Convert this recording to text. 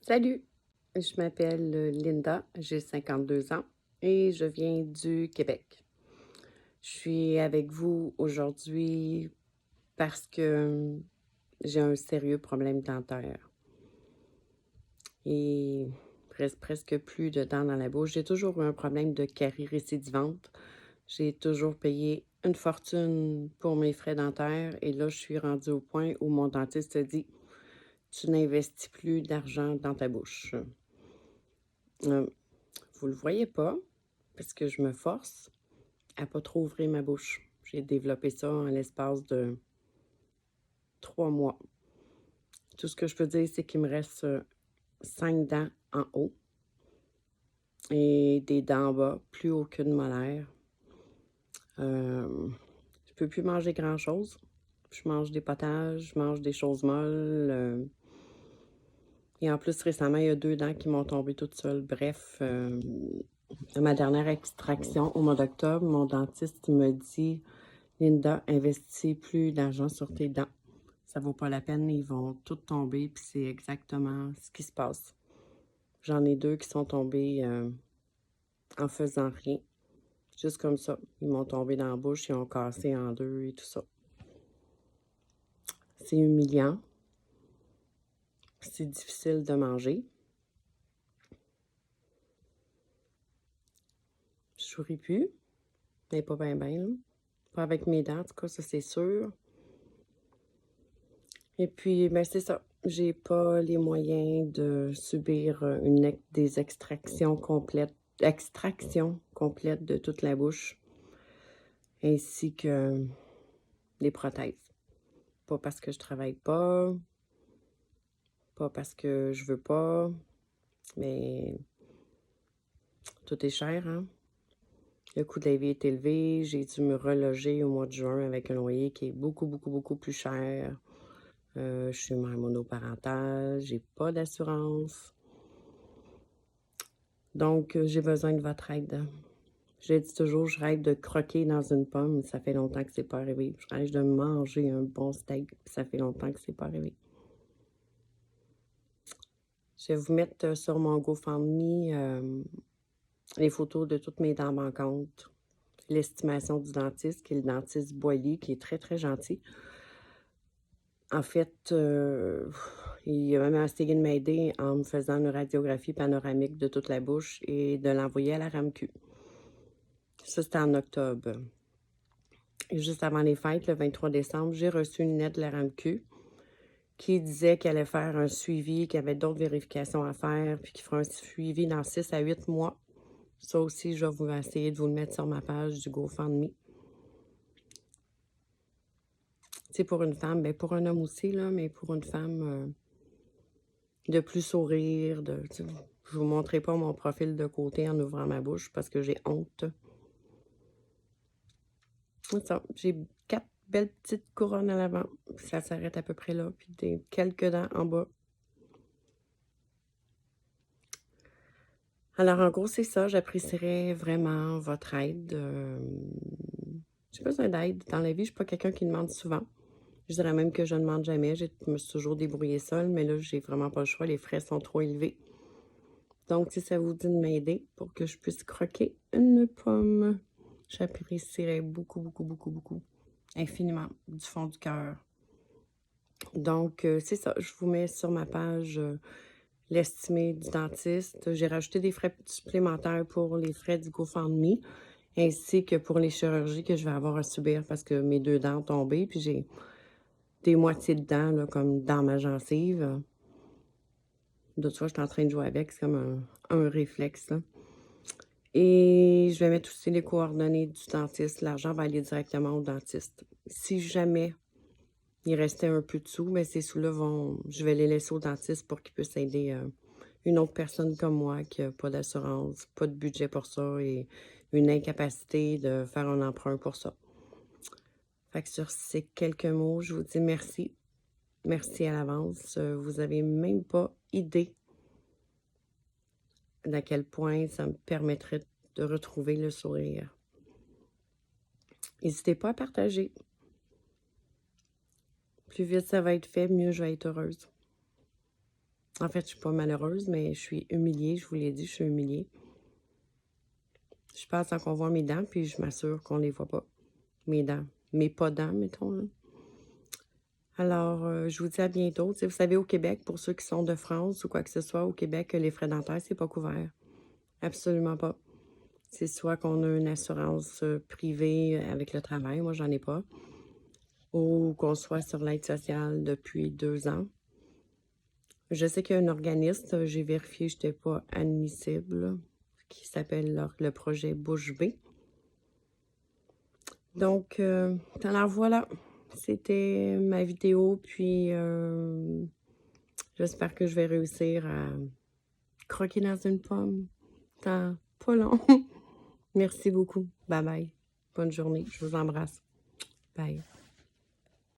Salut, je m'appelle Linda, j'ai 52 ans et je viens du Québec. Je suis avec vous aujourd'hui parce que j'ai un sérieux problème dentaire et il reste presque plus de dents dans la bouche. J'ai toujours eu un problème de carie récidivante. J'ai toujours payé une fortune pour mes frais dentaires et là, je suis rendue au point où mon dentiste dit: «Tu n'investis plus d'argent dans ta bouche.» Euh, Vous le voyez pas, parce que je me force à pas trop ouvrir ma bouche. J'ai développé ça en l'espace de 3 mois. Tout ce que je peux dire, c'est qu'il me reste 5 dents en haut et des dents en bas, plus aucune molaire. Je peux plus manger grand-chose. Je mange des potages, je mange des choses molles. Et en plus, récemment, il y a 2 dents qui m'ont tombé toutes seules. Bref, à ma dernière extraction au mois d'octobre, mon dentiste me dit: «Linda, investis plus d'argent sur tes dents. Ça vaut pas la peine, ils vont toutes tomber.» Puis c'est exactement ce qui se passe. J'en ai 2 qui sont tombés en faisant rien. Juste comme ça. Ils m'ont tombé dans la bouche, ils ont cassé en 2 et tout ça. C'est humiliant. C'est difficile de manger. Je souris plus, mais pas bien, bien, là. Pas avec mes dents, en tout cas, ça c'est sûr. Et puis, ben c'est ça. J'ai pas les moyens de subir des extractions complètes de toute la bouche, ainsi que des prothèses. Pas parce que je travaille pas parce que je veux pas, mais tout est cher, hein? Le coût de la vie est élevé. J'ai dû me reloger au mois de juin avec un loyer qui est beaucoup, beaucoup, beaucoup plus cher. Je suis mère monoparentale, j'ai pas d'assurance. Donc, j'ai besoin de votre aide. Je dis toujours, je rêve de croquer dans une pomme, ça fait longtemps que c'est pas arrivé. Je rêve de manger un bon steak, ça fait longtemps que c'est pas arrivé. Je vais vous mettre sur mon GoFundMe les photos de toutes mes dents manquantes, l'estimation du dentiste, qui est le dentiste Boily, qui est très, très gentil. En fait, il a même essayé de m'aider en me faisant une radiographie panoramique de toute la bouche et de l'envoyer à la RAMQ. Ça, c'était en octobre. Et juste avant les fêtes, le 23 décembre, j'ai reçu une lettre de la RAMQ qui disait qu'elle allait faire un suivi, qu'il y avait d'autres vérifications à faire, puis qu'il ferait un suivi dans 6 à 8 mois. Ça aussi, je vais vous essayer de vous le mettre sur ma page du GoFundMe. C'est pour une femme, ben pour un homme aussi, là, mais pour une femme, de plus sourire, je vous montrerai pas mon profil de côté en ouvrant ma bouche parce que j'ai honte. C'est ça, j'ai 4 belles petites couronnes à l'avant, ça s'arrête à peu près là, puis quelques dents en bas. Alors, en gros, c'est ça. J'apprécierais vraiment votre aide. J'ai besoin d'aide dans la vie. Je suis pas quelqu'un qui demande souvent. Je dirais même que je ne demande jamais. Je me suis toujours débrouillée seule, mais là, j'ai vraiment pas le choix. Les frais sont trop élevés. Donc, si ça vous dit de m'aider pour que je puisse croquer une pomme, j'apprécierais beaucoup, beaucoup, beaucoup, beaucoup, infiniment, du fond du cœur. Donc, c'est ça. Je vous mets sur ma page l'estimé du dentiste. J'ai rajouté des frais supplémentaires pour les frais du GoFundMe, ainsi que pour les chirurgies que je vais avoir à subir parce que mes 2 dents ont tombé, puis j'ai des moitiés de dents, là, comme dans ma gencive. D'autres fois, je suis en train de jouer avec, c'est comme un réflexe, là. Et je vais mettre aussi les coordonnées du dentiste. L'argent va aller directement au dentiste. Si jamais il restait un peu de sous, mais ces sous-là je vais les laisser au dentiste pour qu'il puisse aider une autre personne comme moi qui n'a pas d'assurance, pas de budget pour ça et une incapacité de faire un emprunt pour ça. Fait que sur ces quelques mots, je vous dis merci. Merci à l'avance. Vous avez même pas idée d'à quel point ça me permettrait de retrouver le sourire. N'hésitez pas à partager. Plus vite ça va être fait, mieux je vais être heureuse. En fait, je suis pas malheureuse, mais je suis humiliée. Je vous l'ai dit, je suis humiliée. Je passe sans qu'on voit mes dents, puis je m'assure qu'on les voit pas. Mes dents. Mes pas dents, mettons, là. Alors, je vous dis à bientôt. Tu sais, vous savez, au Québec, pour ceux qui sont de France ou quoi que ce soit, au Québec, les frais dentaires, c'est pas couvert. Absolument pas. C'est soit qu'on a une assurance privée avec le travail, moi j'en ai pas, ou qu'on soit sur l'aide sociale depuis 2 ans. Je sais qu'il y a un organisme, j'ai vérifié, je n'étais pas admissible, qui s'appelle le projet Bouche B. Donc, alors voilà, c'était ma vidéo, puis j'espère que je vais réussir à croquer dans une pomme dans pas long. Merci beaucoup. Bye bye. Bonne journée. Je vous embrasse. Bye.